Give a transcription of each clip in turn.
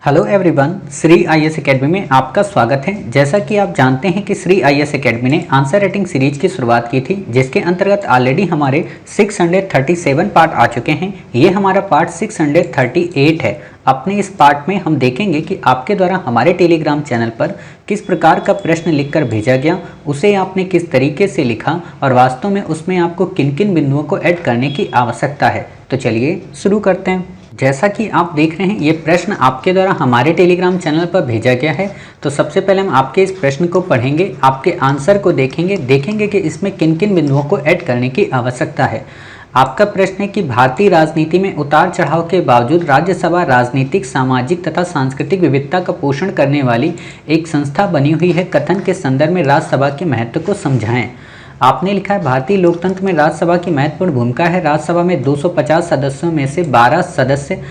Hello everyone, Shri IAS academy में आपका स्वागत है। जैसा कि आप जानते हैं कि श्री आईएएस एकेडमी ने आंसर राइटिंग सीरीज की शुरुआत की थी, जिसके अंतर्गत ऑलरेडी हमारे 637 पार्ट आ चुके हैं। ये हमारा पार्ट 638 है। अपने इस पार्ट में हम देखेंगे कि आपके द्वारा हमारे टेलीग्राम चैनल पर किस प्रकार का प्रश्न लिखकर भेजा गया, उसे आपने किस तरीके से लिखा और वास्तव में उसमें आपको किन किन बिंदुओं को ऐड करने की आवश्यकता है। तो चलिए शुरू करते हैं। जैसा कि आप देख रहे हैं, ये प्रश्न आपके द्वारा हमारे टेलीग्राम चैनल पर भेजा गया है। तो सबसे पहले हम आपके इस प्रश्न को पढ़ेंगे, आपके आंसर को देखेंगे कि इसमें किन किन बिंदुओं को ऐड करने की आवश्यकता है। आपका प्रश्न है कि भारतीय राजनीति में उतार चढ़ाव के बावजूद राज्यसभा राजनीतिक, सामाजिक तथा सांस्कृतिक विविधता का पोषण करने वाली एक संस्था बनी हुई है। कथन के संदर्भ में राज्यसभा के महत्व को समझाएं। आपने लिखा है भारतीय लोकतंत्र में राज्यसभा की महत्वपूर्ण भूमिका है। राज्यसभा में 250 सदस्यों में से 12 सदस्य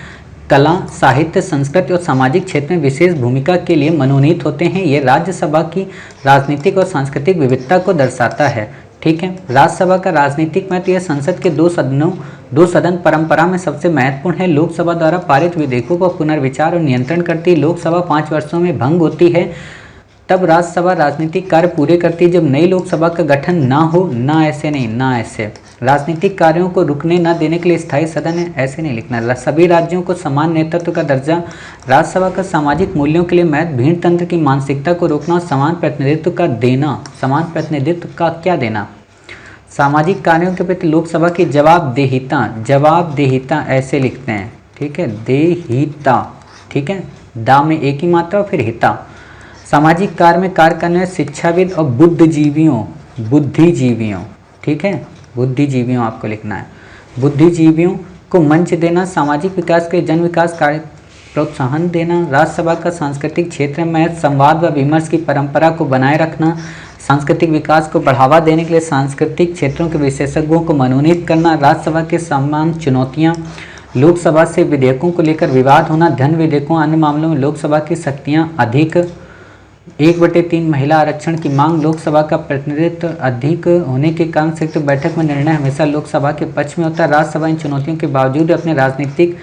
कला, साहित्य, संस्कृति और सामाजिक क्षेत्र में विशेष भूमिका के लिए मनोनीत होते हैं। ये राज्यसभा की राजनीतिक और सांस्कृतिक विविधता को दर्शाता है। ठीक है, राज्यसभा का राजनीतिक महत्व यह संसद के दो सदन परंपरा में सबसे महत्वपूर्ण है। लोकसभा द्वारा पारित विधेयकों को पुनर्विचार और नियंत्रण करती है। लोकसभा 5 वर्षों में भंग होती है, तब राज्यसभा राजनीतिक कार्य पूरे करती है जब नई लोकसभा का गठन ना हो। ना ऐसे नहीं, ना ऐसे। राजनीतिक कार्यों को रुकने न देने के लिए स्थायी सदन है, ऐसे नहीं लिखना। सभी राज्यों को समान नेतृत्व का दर्जा। राज्यसभा का सामाजिक मूल्यों के लिए महत्व, भीड़ तंत्र की मानसिकता को रोकना और समान प्रतिनिधित्व का देना। समान प्रतिनिधित्व का क्या देना? सामाजिक कार्यों के प्रति लोकसभा की जवाबदेहिता ऐसे लिखते हैं। ठीक है, देहिता। ठीक है, दा में एक ही मात्रा और फिर हिता। सामाजिक कार्य में कार्य करने वाले शिक्षाविद और बुद्धिजीवियों। ठीक है, बुद्धिजीवियों आपको लिखना है। बुद्धिजीवियों को मंच देना। सामाजिक विकास के जन विकास कार्य प्रोत्साहन देना। राज्यसभा का सांस्कृतिक क्षेत्र में संवाद व विमर्श की परंपरा को बनाए रखना। सांस्कृतिक विकास को बढ़ावा देने के लिए सांस्कृतिक क्षेत्रों के विशेषज्ञों को मनोनीत करना। राज्यसभा के समान चुनौतियाँ। लोकसभा से विधेयकों को लेकर विवाद होना। धन विधेयकों, अन्य मामलों में लोकसभा की शक्तियाँ अधिक। 1/3 महिला आरक्षण की मांग। लोकसभा का प्रतिनिधित्व अधिक होने के कारण संयुक्त बैठक में निर्णय हमेशा लोकसभा के पक्ष में होता है। राज्यसभा इन चुनौतियों के बावजूद अपने राजनीतिक,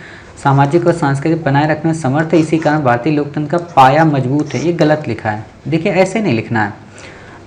सामाजिक और सांस्कृतिक बनाए रखने में समर्थ है। इसी कारण भारतीय लोकतंत्र का पाया मजबूत है। ये गलत लिखा है। देखिए, ऐसे नहीं लिखना है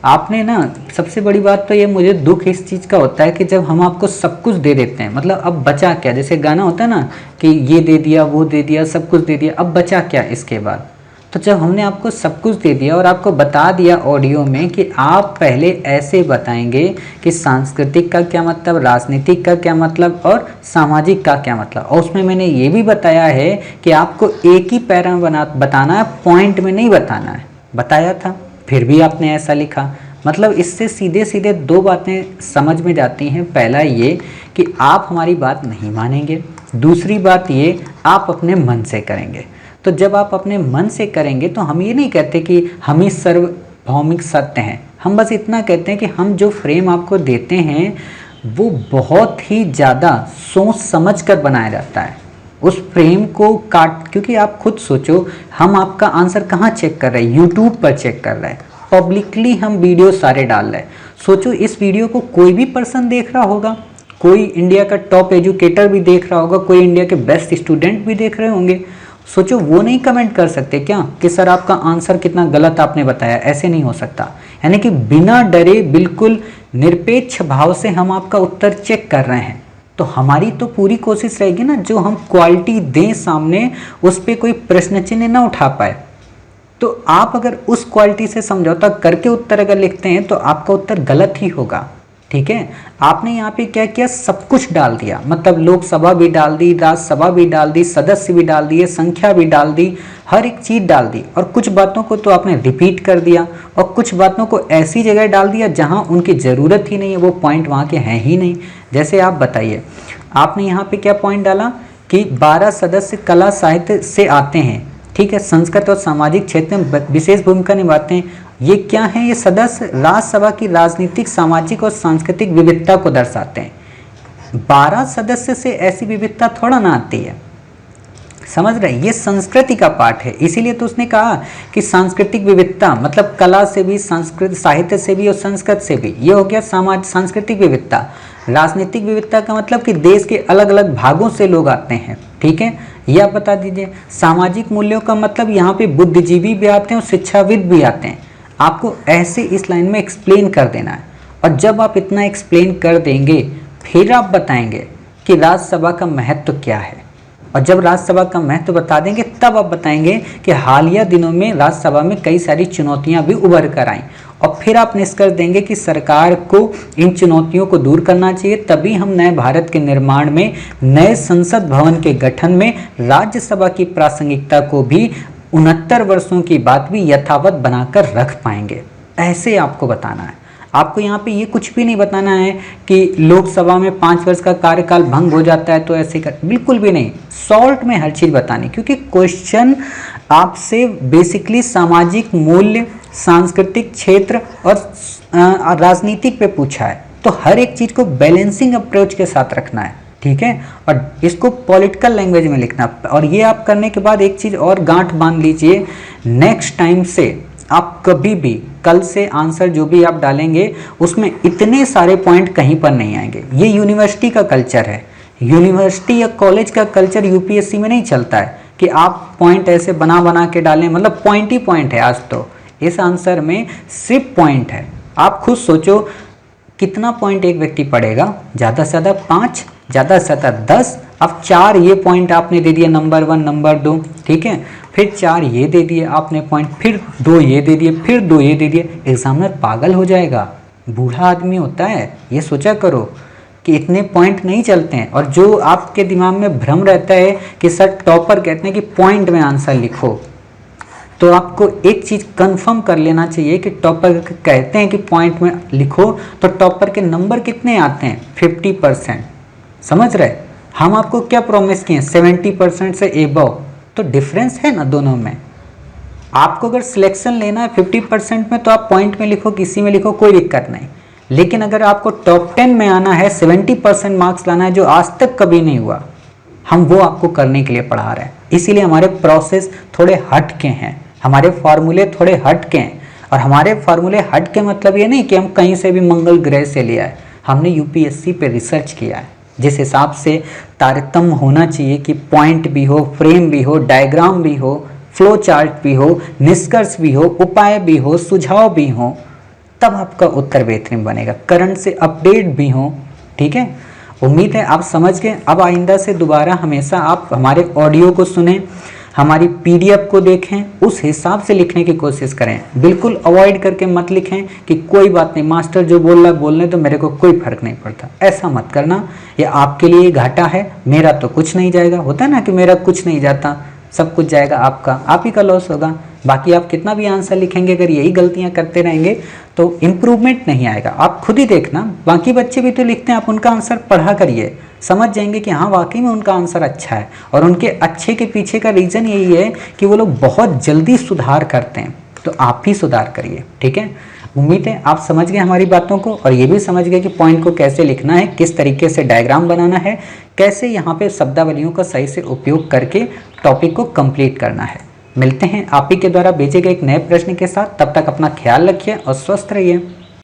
आपने ना। सबसे बड़ी बात तो ये मुझे दुख इस चीज़ का होता है कि जब हम आपको सब कुछ दे देते हैं, मतलब अब बचा क्या? जैसे गाना होता है ना कि ये दे दिया, वो दे दिया, सब कुछ दे दिया, अब बचा क्या इसके बाद? तो जब हमने आपको सब कुछ दे दिया और आपको बता दिया ऑडियो में कि आप पहले ऐसे बताएंगे कि सांस्कृतिक का क्या मतलब, राजनीतिक का क्या मतलब और सामाजिक का क्या मतलब, और उसमें मैंने ये भी बताया है कि आपको एक ही पैरा बताना है, पॉइंट में नहीं बताना है। बताया था, फिर भी आपने ऐसा लिखा। मतलब इससे सीधे सीधे दो बातें समझ में जाती हैं। पहला ये कि आप हमारी बात नहीं मानेंगे, दूसरी बात ये आप अपने मन से करेंगे। तो जब आप अपने मन से करेंगे तो हम ये नहीं कहते कि हम ही सार्वभौमिक सत्य हैं। हम बस इतना कहते हैं कि हम जो फ्रेम आपको देते हैं वो बहुत ही ज़्यादा सोच समझ कर बनाया जाता है। उस फ्रेम को क्योंकि आप खुद सोचो, हम आपका आंसर कहाँ चेक कर रहे हैं? यूट्यूब पर चेक कर रहे हैं। पब्लिकली हम वीडियो सारे डाल रहे हैं। सोचो, इस वीडियो को कोई भी पर्सन देख रहा होगा, कोई इंडिया का टॉप एजुकेटर भी देख रहा होगा, कोई इंडिया के बेस्ट स्टूडेंट भी देख रहे होंगे। सोचो, वो नहीं कमेंट कर सकते क्या कि सर आपका आंसर कितना गलत आपने बताया? ऐसे नहीं हो सकता। यानी कि बिना डरे, बिल्कुल निरपेक्ष भाव से हम आपका उत्तर चेक कर रहे हैं। तो हमारी तो पूरी कोशिश रहेगी ना, जो हम क्वालिटी दें सामने, उस पर कोई प्रश्न चिन्ह ना उठा पाए। तो आप अगर उस क्वालिटी से समझौता करके उत्तर अगर लिखते हैं तो आपका उत्तर गलत ही होगा। ठीक है, आपने यहाँ पे क्या किया? सब कुछ डाल दिया। मतलब लोकसभा भी डाल दी, राज्यसभा भी डाल दी, सदस्य भी डाल दिए, संख्या भी डाल दी, हर एक चीज़ डाल दी। और कुछ बातों को तो आपने रिपीट कर दिया और कुछ बातों को ऐसी जगह डाल दिया जहाँ उनकी ज़रूरत ही नहीं है, वो पॉइंट वहाँ के हैं ही नहीं। जैसे आप बताइए, आपने यहाँ पे क्या पॉइंट डाला कि 12 सदस्य कला साहित्य से आते हैं। ठीक है, संस्कृत और सामाजिक क्षेत्र में विशेष भूमिका निभाते हैं। ये क्या है? ये सदस्य राज्यसभा की राजनीतिक, सामाजिक और सांस्कृतिक विविधता को दर्शाते हैं। 12 सदस्य से ऐसी विविधता थोड़ा ना आती है, समझ रहे? ये संस्कृति का पाठ है, इसीलिए तो उसने कहा कि सांस्कृतिक विविधता मतलब कला से भी, संस्कृत साहित्य से भी और संस्कृत से भी। ये हो गया सांस्कृतिक विविधता। राजनीतिक विविधता का मतलब कि देश के अलग अलग भागों से लोग आते हैं, ठीक है, ये आप बता दीजिए। सामाजिक मूल्यों का मतलब यहाँ पे बुद्धिजीवी भी आते हैं और शिक्षाविद भी आते हैं। आपको ऐसे इस लाइन में एक्सप्लेन कर देना है, और जब आप इतना एक्सप्लेन कर देंगे फिर आप बताएंगे कि राज्यसभा का महत्व क्या है। और जब राज्यसभा का महत्व बता देंगे तब आप बताएंगे कि हालिया दिनों में राज्यसभा में कई सारी चुनौतियां भी उभर कर आईं, और फिर आप निष्कर्ष देंगे कि सरकार को इन चुनौतियों को दूर करना चाहिए, तभी हम नए भारत के निर्माण में, नए संसद भवन के गठन में राज्यसभा की प्रासंगिकता को भी 69 वर्षों की बात भी यथावत बनाकर रख पाएंगे। ऐसे आपको बताना है। आपको यहाँ पे ये कुछ भी नहीं बताना है कि लोकसभा में 5 वर्ष का कार्यकाल भंग हो जाता है तो ऐसे कर, बिल्कुल भी नहीं। शॉर्ट में हर चीज़ बतानी, क्योंकि क्वेश्चन आपसे बेसिकली सामाजिक मूल्य, सांस्कृतिक क्षेत्र और राजनीतिक पे पूछा है, तो हर एक चीज़ को बैलेंसिंग अप्रोच के साथ रखना है, ठीक है, और इसको पॉलिटिकल लैंग्वेज में लिखना। और ये आप करने के बाद एक चीज़ और गांठ बांध लीजिए, नेक्स्ट टाइम से आप कभी भी, कल से आंसर जो भी आप डालेंगे उसमें इतने सारे पॉइंट कहीं पर नहीं आएंगे। ये यूनिवर्सिटी का कल्चर है, यूनिवर्सिटी या कॉलेज का कल्चर यूपीएससी में नहीं चलता है कि आप पॉइंट ऐसे बना बना के डालें, मतलब पॉइंट ही पॉइंट है। आज तो इस आंसर में सिर्फ पॉइंट है। आप खुद सोचो कितना पॉइंट एक व्यक्ति पढ़ेगा, ज़्यादा से ज़्यादा 5, ज़्यादा से ज़्यादा 10। अब 4 ये पॉइंट आपने दे दिए, नंबर 1 नंबर 2, ठीक है, फिर 4 ये दे दिए आपने पॉइंट, फिर 2 ये दे दिए, फिर 2 ये दे दिए। एग्जामिनर पागल हो जाएगा, बूढ़ा आदमी होता है, ये सोचा करो कि इतने पॉइंट नहीं चलते हैं। और जो आपके दिमाग में भ्रम रहता है कि सर टॉपर कहते हैं कि पॉइंट में आंसर लिखो, तो आपको एक चीज़ कंफर्म कर लेना चाहिए कि टॉपर कहते हैं कि पॉइंट में लिखो, तो टॉपर के नंबर कितने आते हैं? 50%। समझ रहे? हम आपको क्या प्रॉमिस किए? 70% से एबव। तो डिफरेंस है ना दोनों में। आपको अगर सिलेक्शन लेना है 50% में तो आप पॉइंट में लिखो, किसी में लिखो, कोई दिक्कत नहीं। लेकिन अगर आपको टॉप 10 में आना है, 70% मार्क्स लाना है, जो आज तक कभी नहीं हुआ, हम वो आपको करने के लिए पढ़ा रहे हैं। इसीलिए हमारे प्रोसेस थोड़े हट के हैं, हमारे फार्मूले थोड़े हट के हैं। और हमारे फार्मूले हट के मतलब ये नहीं कि हम कहीं से भी मंगल ग्रह से लिया है, हमने यूपीएससी पे रिसर्च किया है। जिस हिसाब से तारतम्य होना चाहिए कि पॉइंट भी हो, फ्रेम भी हो, डायग्राम भी हो, फ्लो चार्ट भी हो, निष्कर्ष भी हो, उपाय भी हो, सुझाव भी हो, तब आपका उत्तर बेहतरीन बनेगा। करंट से अपडेट भी हो, ठीक है। उम्मीद है आप समझ गए। अब आइंदा से दोबारा हमेशा आप हमारे ऑडियो को सुनें, हमारी पीडीएफ को देखें, उस हिसाब से लिखने की कोशिश करें। बिल्कुल अवॉइड करके मत लिखें कि कोई बात नहीं, मास्टर जो बोल रहा है बोलने तो मेरे को कोई फर्क नहीं पड़ता। ऐसा मत करना, ये आपके लिए घाटा है, मेरा तो कुछ नहीं जाएगा। होता है ना कि मेरा कुछ नहीं जाता, सब कुछ जाएगा आपका, आप ही का लॉस होगा। बाकी आप कितना भी आंसर लिखेंगे, अगर यही गलतियां करते रहेंगे तो इम्प्रूवमेंट नहीं आएगा। आप खुद ही देखना, बाकी बच्चे भी तो लिखते हैं, आप उनका आंसर पढ़ा करिए, समझ जाएंगे कि हाँ वाकई में उनका आंसर अच्छा है। और उनके अच्छे के पीछे का रीज़न यही है कि वो लोग बहुत जल्दी सुधार करते हैं, तो आप ही सुधार करिए, ठीक है। उम्मीद है आप समझ गए हमारी बातों को, और ये भी समझ गए कि पॉइंट को कैसे लिखना है, किस तरीके से डायग्राम बनाना है, कैसे यहाँ पे शब्दावलियों का सही से उपयोग करके टॉपिक को कंप्लीट करना है। मिलते हैं आप ही के द्वारा भेजे गए एक नए प्रश्न के साथ। तब तक अपना ख्याल रखिए और स्वस्थ रहिए।